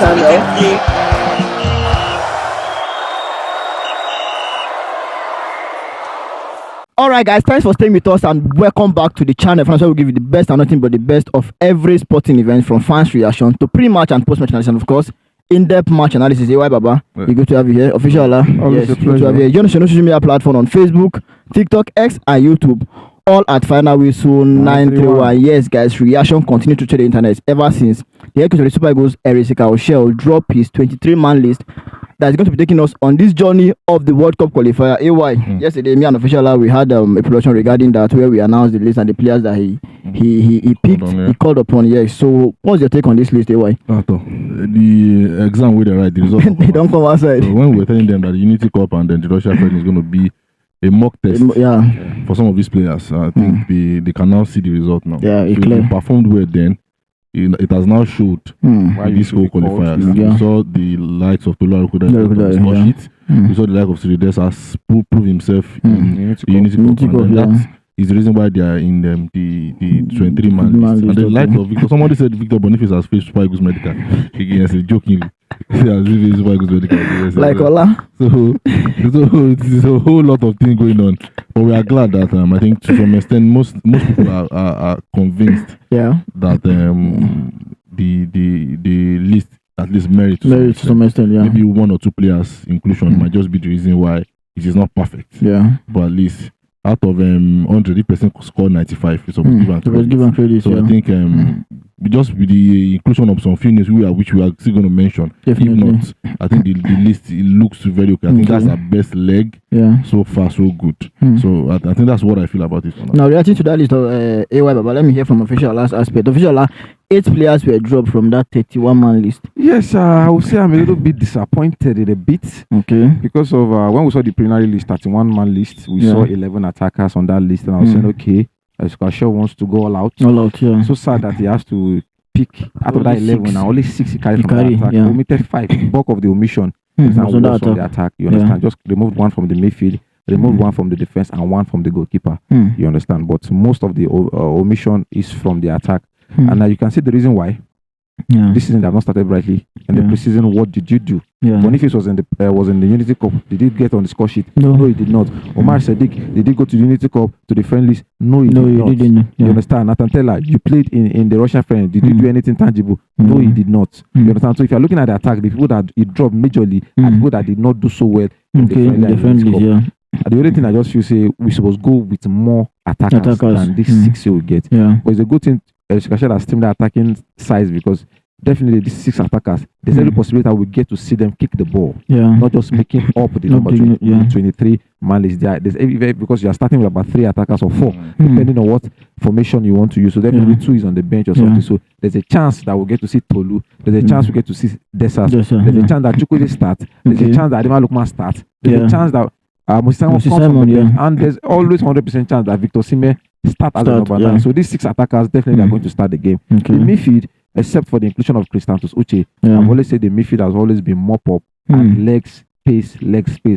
channel. Alright guys, thanks for staying with us and welcome back to the channel. From we'll give you the best and nothing but the best of every sporting event, from fans reaction to pre-match and post-match analysis, and of course in-depth match analysis. AY Baba, yeah. It's good to have you here. Official yes, good to have you here. Join us on social media platform on Facebook, TikTok, X and YouTube, all at Final Whistle 931. Yes guys, reaction continue to trade the internet ever since the head coach of the Super Eagles, Chelle, dropped his 23-man list that is going to be taking us on this journey of the World Cup qualifier. AY, yesterday, me and Official, we had a production regarding that, where we announced the list and the players that he picked, he called upon. Yes. So, what's your take on this list, AY? The exam where they write the result. They don't come outside. So when we were telling them that the Unity Cup and then the Russia friend is going to be a mock test for some of these players, I think they can now see the result now. Yeah, so they performed well then. It has now showed why these whole qualifiers. You saw the likes of Tolu Arukuda on the score sheet. You saw the like of Sirides has proved himself in the Unity Cup. And that is the reason why they are in the 23-man list. And the like of Victor, somebody said Victor Boniface has faced Super Eagles medical. Again, I said jokingly. Like Ola. So it's a whole lot of things going on. But we are glad that I think to some extent most people are convinced that the list at least merits to some extent. Maybe one or two players inclusion might just be the reason why it is not perfect. But at least out of 100% score 95, it's given credit. So I think just with the inclusion of some few names which we are still going to mention, definitely. If not, I think the list it looks very okay. I think that's our best leg so far, so good. So I think that's what I feel about it. Now reacting to that list of AY Baba, let me hear from Official last aspect. Official, 8 players were dropped from that 31-man list. Yes, I would say I'm a little bit disappointed in a bit. Okay. Because of when we saw the preliminary list, 31-man list, we saw 11 attackers on that list, and I was saying, okay, Chelle wants to go all out. All out, yeah. So sad that he has to pick out of that 11, and only 6 he carried from the attack. He omitted 5. The bulk of the omission was from the attack. You understand? Just removed 1 from the midfield, removed 1 from the defense, and 1 from the goalkeeper. You understand? But most of the omission is from the attack. And you can see the reason why. This season they have not started brightly. In the preseason, what did you do? Boniface was in the Unity Cup. Did he get on the score sheet? No, he did not. Omar Sadiq, did he go to the Unity Cup, to the friendlies? No, he did not. You understand? Nathan Taylor, you played in the Russian friend. Did you do anything tangible? No, he did not. You understand? So if you're looking at the attack, the people that it dropped majorly are people that did not do so well in the friendlies. The only thing I just feel say we supposed go with more attackers than this 6 we get. But it's a good thing Chelle has trimmed the attacking size, because definitely these 6 attackers, there's every possibility that we get to see them kick the ball. Not just making up the number 23-man list. There's because you are starting with about 3 attackers or 4, depending on what formation you want to use. So definitely 2 is on the bench or something. So there's a chance that we'll get to see Tolu. There's a chance we get to see Desas. There's a chance that Chukwueze start. There's a chance that Ademola Lookman start. There's a chance that and there's always 100% chance that Victor Sime start as a number 9. So these 6 attackers definitely are going to start the game. The midfield, except for the inclusion of Christantos Uche, I've always said the midfield has always been mop up and leg space.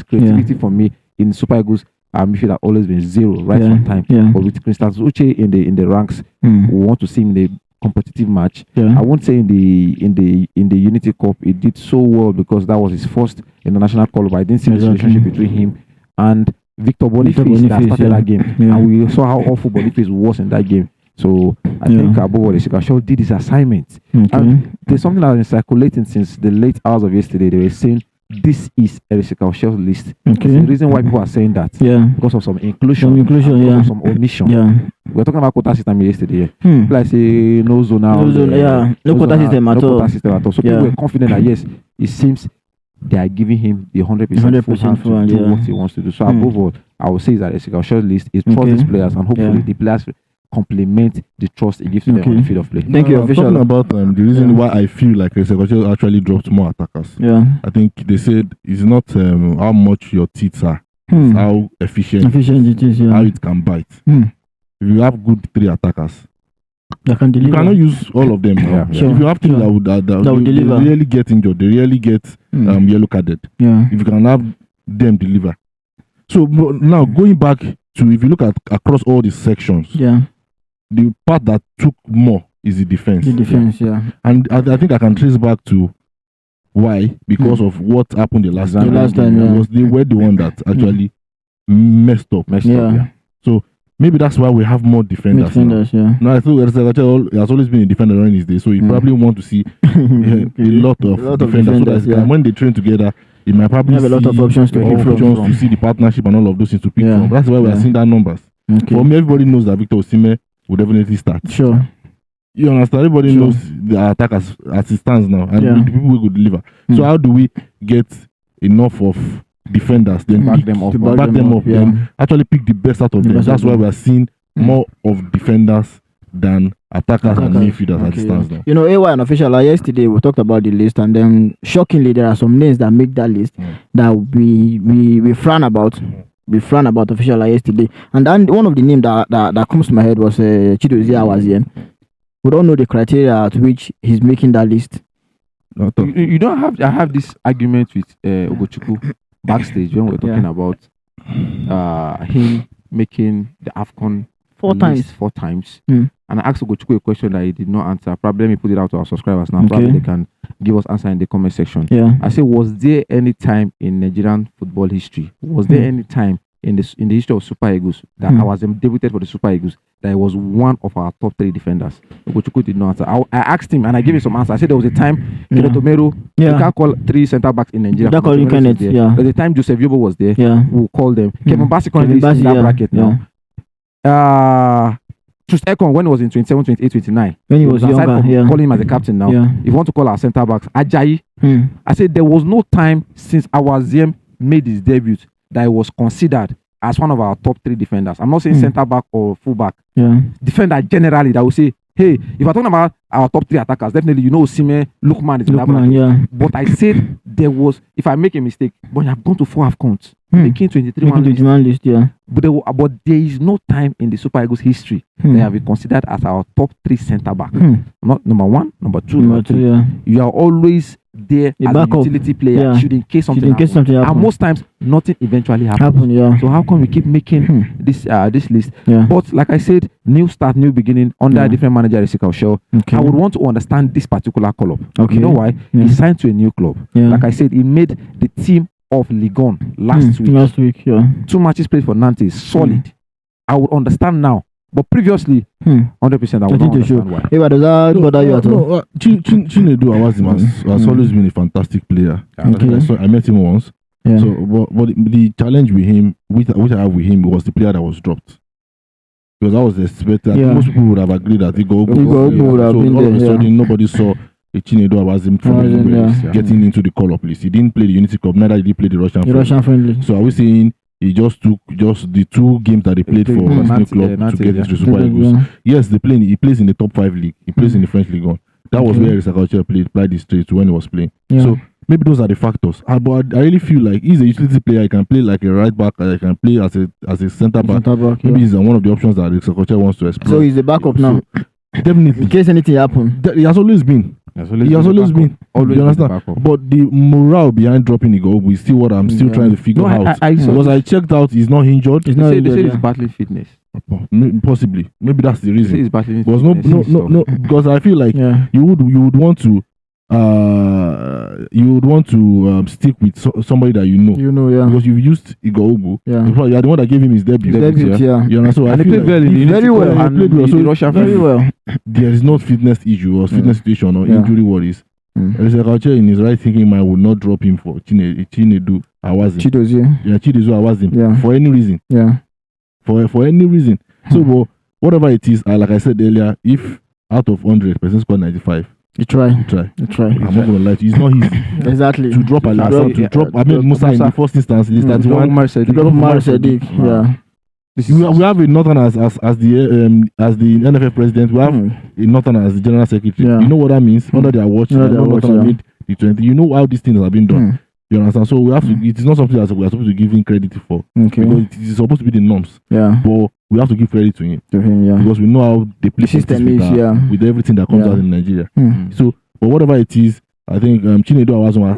Creativity for me in Super Eagles, our midfield has always been 0 right from time. But with Christantos Uche in the ranks, we want to see him in the competitive match. I won't say in the Unity Cup it did so well, because that was his first international call, but I didn't see the relationship between him and Victor Boniface that started that game. And we saw how awful Boniface was in that game. So I think above all, Chelle did his assignment. And there's something that has been circulating since the late hours of yesterday. They were saying this is Chelle's list. The reason why people are saying that, because of some inclusion, some omission. We were talking about quota system yesterday. People like say no zonal, no quota system at all. So people were confident that yes, it seems they are giving him the 100% full hand to do what he wants to do. So above all, I would say that Chelle's list is trust these players, and hopefully the players complement the trust it gives to them on the field of play. Thank you, Official. Talking about the reason why I feel like Chelle actually dropped more attackers. I think they said it's not how much your teeth are, it's how efficient it is, how it can bite. If you have good 3 attackers, you cannot use all of them. If you have teams that would deliver, they really get injured, they really get yellow carded. If you can have them deliver. So now going back to, if you look at across all the sections, the part that took more is the defense. And I think I can trace back to Why? Because of what happened the last time. Yeah. They were the one that actually messed up. Yeah. So maybe that's why we have more defenders now. Yeah. No, I think he has always been a defender during his day, so you probably want to see a lot of defenders. So that when they train together, it might probably have a lot of options to pick from. To see the partnership and all of those things to pick from. That's why we are seeing that numbers. Okay. For me, everybody knows that Victor Osimhen will definitely start. Sure. You understand? Everybody knows the attack as it stands now, and the people who could deliver. So how do we get enough of defenders, then back them up, then actually pick the best out of them? That's why we are seeing more of defenders than attackers and midfielders as it stands now. You know, AY and official, yesterday we talked about the list, and then shockingly there are some names that make that list that we frown about. We frown about official yesterday, and then one of the names that comes to my head was Chidozie Awaziem. We don't know the criteria at which he's making that list. You don't have. I have this argument with Ugochukwu backstage when we're talking about him making the AFCON four times. And I asked Ugochukwu a question that he did not answer. Probably let me put it out to our subscribers now. Probably they can give us answer in the comment section. I said, was there any time in Nigerian football history? Was there any time in the history of Super Eagles that I was debuted for the Super Eagles that he was one of our top 3 defenders? Ugochukwu did not answer. I asked him and I gave him some answer. I said there was a time Tomero, you can't call 3 centre backs in Nigeria. There's a time Joseph Yobo was there. We'll call them. Kevin Bassey currently is in that bracket now. Ekong, when he was in 27, 28, 29, when he was younger, calling him as a captain now. If you want to call our centre backs, Ajayi. I said there was no time since Awaziem made his debut that he was considered as one of our top 3 defenders. I'm not saying centre back or full back. Defender generally that will say, hey, if I'm talking about our top 3 attackers, definitely Osimhen, Lookman is in that bracket. But I said there was, if I make a mistake, but you have gone to 4 half counts, making 23-man list. But there is no time in the Super Eagles history they have been considered as our top 3 centre back. Not number 1, number 2, number 3. You are always there as a utility player, should in case something happens. And most times nothing eventually happens. So how come we keep making this list? But like I said, new start, new beginning under a different manager, Chelle. I would want to understand this particular club. You know why? He signed to a new club. Like I said, he made the team of Ligue 1 last week. 2 matches played for Nantes, solid. I would understand now. But previously, 100% I would not understand why. Does that bother you at all? Chinedu Awaziem has always been a fantastic player. I met him once. So, but the challenge with him, which I have with him, was the player that was dropped. Because I was expecting, most people would have agreed that he go. So all of a sudden, nobody saw Chinedu Awaziem getting into the call-up list. He didn't play the Unity Cup, neither did he play the Russian friendly. So are we saying he just took the 2 games that they played for his new club to get into Super Eagles? Yes, he plays in the top 5 league. He plays in the French League 1. That was where Chelle played his trade when he was playing. So maybe those are the factors. But I really feel like he's a utility player. He can play like a right back. He can play as a centre back. Maybe he's one of the options that Chelle wants to explore. So he's the backup now. Definitely. In case anything happens. He has always been. He has always been. You understand? But the morale behind dropping Igbo is still what I'm still trying to figure out. Because I checked out, he's not injured. They say he's battling fitness. Possibly. Maybe that's the reason. He's battling fitness. No. Because I feel like you would want to stick with somebody that you know. Because you've used Igbo. You are the one that gave him his debut. You know, so and he played very well. Very well. There is no fitness issue or fitness situation or injury worries. Chelle in his right thinking mind would not drop him for Chinedu Awaziem. Chidozie Awaziem. For any reason. For any reason. So, but whatever it is, like I said earlier, if out of 100 person score 95. You try. I'm not gonna lie to you. It's not easy. Exactly. To drop Musa in the first instance. To drop Umar Sadiq. We have a Northern as the NFF president. We have a Northern as the general secretary. You know what that means? Under their watch, Northern made the 20. You know how these things have been done. You understand? So we have to. It is not something that we are supposed to give him credit for. Because it is supposed to be the norms. But we have to give credit to him. Because we know how the system is with everything that comes out in Nigeria. So, but whatever it is, I think Chinedu Awaziem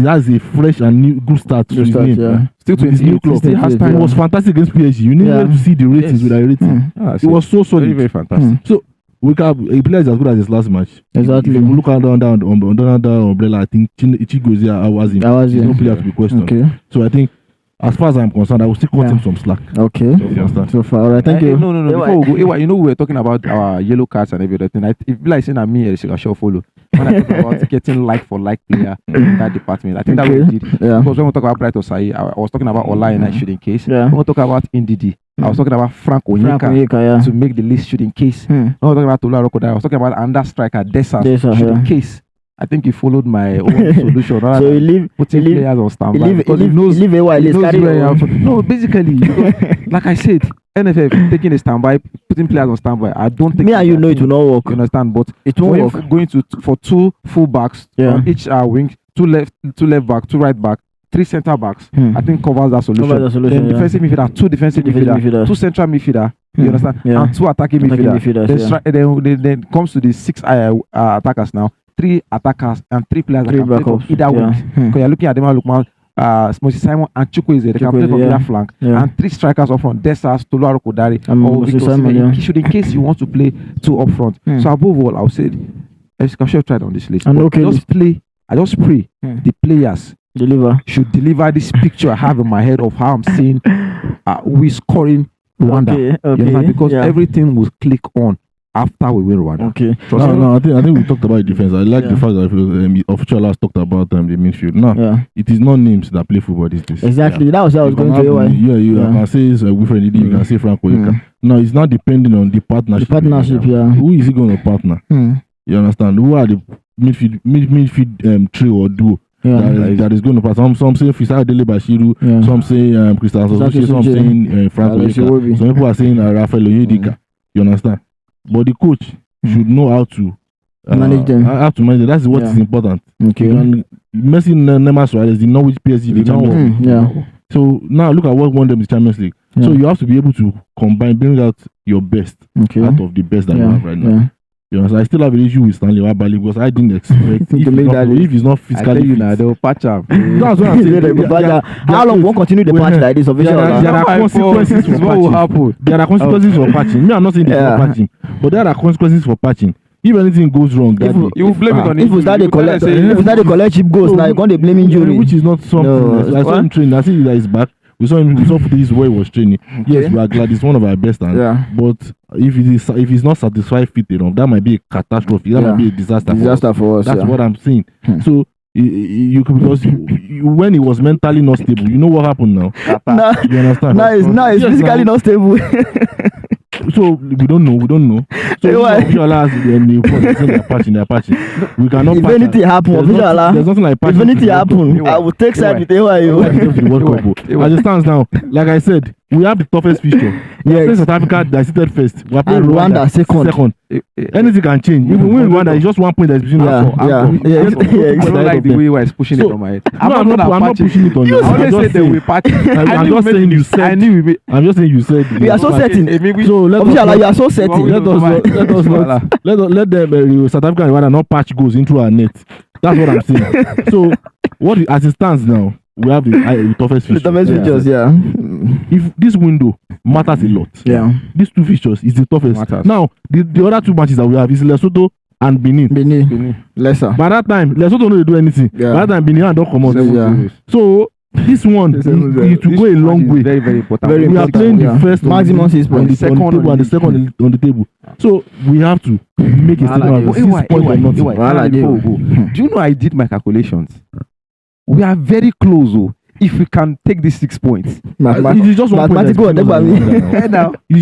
has a fresh and new good start to his name. Still to his new club. It was fantastic against PSG. You needed to see the ratings with that rating. It was so solid. Very, very fantastic. So a player is as good as his last match. Exactly. If you look under umbrella, I think Ichi goes there. I was no player to be questioned. Okay. So I think, as far as I'm concerned, I will still cut him some slack. Okay. So far, all right. Thank you. No. Before we go, you know, we were talking about our yellow cards and everything. If like saying that me, I shall follow. When I talk about getting like for like player in that department, I think that we did. Yeah. Because when we talk about Bright Osai, I was talking about Ola and I shooting case. Yeah. When we talk about Ndidi, I was talking about Frank Onyeka to make the list shooting case. When we talking about Tola Rokoda, I was talking about under striker Desa shooting case. I think he followed my own solution. So you leave players on standby. Leave a while. No, basically, like I said, NFF taking a standby, putting players on standby. I don't think. Me and you know it will not work. You understand? But it won't work. Going for 2 full backs on each wing, 2 left back, 2 right back, 3 centre backs. I think covers that solution. Then defensive midfielder, 2 defensive midfielder, 2 central midfielder. You understand? And 2 attacking midfielders. Then comes to the 6 attackers now. 3 attackers and 3 players that can play from either wing. Because you're looking at Ademola Lookman, Moses Simon and Chukwueze. They can play from either flank. And 3 strikers up front. Desas, Tolu Arokodare, or Victor Osimhen. In case you want to play 2 up front. So above all, I would say, Chelle tried on this list. I just pray the players should deliver this picture I have in my head of how I'm seeing who is scoring Rwanda. Okay. Because everything will click on after we win Rwanda. Okay. No, I think we talked about the defense. I like the fact that official last talked about the midfield. No, it is not names that play football these days. Exactly. That was what I was going to say. You can say Wilfred Ndidi, you can say Frank Onyeka. No, it's not depending on the partnership. Who is he going to partner? You understand? Who are the midfield trio or duo? That is going to pass. Some say Fisai Dele Bashiru, some say Christian Sosoche, some saying Frank Onyeka. Some people are saying Rafael Onyedika. You understand? But the coach should know how to manage them. How to manage them. That's what is important. Okay. Messi, Neymar, Suarez, they know which PSG they can. So now look at what won them the Champions League. So you have to be able to bring out your best out of the best that you have right now. You know, so I still have an issue with Stanley Wabali because I didn't expect if he's not physically fit. They'll patch up. That's what I'm saying. How long won't continue the patch like this? There are consequences for what will happen. There are consequences for patching. Me, I'm not saying it's for patching, but there are consequences for patching. If anything goes wrong, you will blame it on if we start to collect cheap goals, now you're going to blame injury, which is not something. I saw him train. I see that he's back. We saw footage where he was training. Yes, we are glad it's one of our best. But if he's not satisfied fit enough, that might be a catastrophe. That might be a disaster for us. That's what I'm saying. So you because when he was mentally not stable, you know what happened now? You understand? Now he's physically not stable. So we don't know. So they're patching. We cannot. If anything happens, there's nothing like patching. If anything happens, I will take side with AYO. As it stands now, like I said, we have the toughest fixture. We are playing South Africa that is seated first. We are playing Rwanda second. Anything can change. If we win Rwanda, it's just 1 point that's between us. I don't like the way you are pushing it on my head. I'm not pushing it on you. I always said that we patch. I'm just saying you said. I'm just saying you said. We are so certain. So you are so certain. Let them South Africa and Rwanda not patch goals into our net. That's what I'm saying. So as it stands now, we have the toughest features. The toughest features, If this window matters a lot, these 2 features is the toughest. Matters. Now, the other 2 matches that we have is Lesotho and Benin. Lesser. By that time, Lesotho don't do anything. By that time, Benin don't come out. So this one, it will go a long way. Very, very important. We are playing the first maximum 6 points on the table and the second on the table. So we have to make a statement of 6 points or nothing. Do you know I did my calculations? We are very close. If we can take these 6 points, it is just 1 point. It's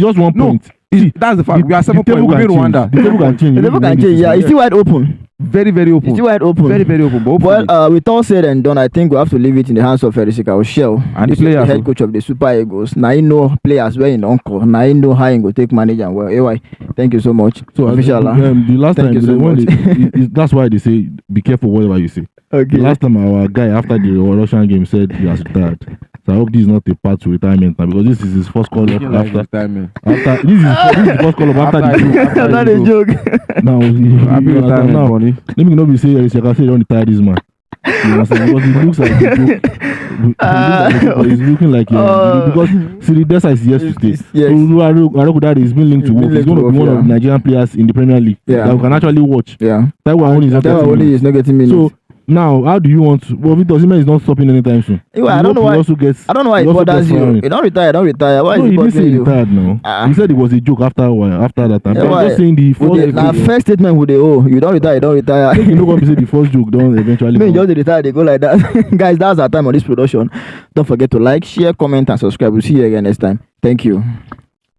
just 1 point. That's the fact. We are 7 points. We win Rwanda. The table can change. The table can change. It's still wide open. Very, very open. It's still wide open. Very, very open. But well, with all said and done, I think we have to leave it in the hands of Chelle and the players, the head coach of the Super Eagles. Now he know players well in Uncle. Now he know how he go take manage and well. Anyway, thank you so much. So the last time, that's why they say be careful whatever you say. Okay. The last time our guy after the Russian game said he has retired. So I hope this is not a path to retirement now because this is his first call up after retirement. This is the first call up after the show. Not a joke. Now let me not be say I don't retire this man. You understand? Because it looks like it's looking like because Siri Desa is here to stay. Yes. Arokudare is being linked to work. He's going to be one of the Nigerian players in the Premier League that we can actually watch. Yeah. Taiwan only is not getting minutes. So now, how do you want to? Well, Victor Osimhen is not stopping anytime soon. I don't know why. I don't know why it bothers you. You don't retire. Why no, is it he didn't say he you? retired now. He said it was a joke after that time. Yeah, I'm just saying the first statement would they you don't retire. You know what we say the first joke don't eventually. Me just retire. They go like that. Guys, that's our time on this production. Don't forget to like, share, comment, and subscribe. We'll see you again next time. Thank you.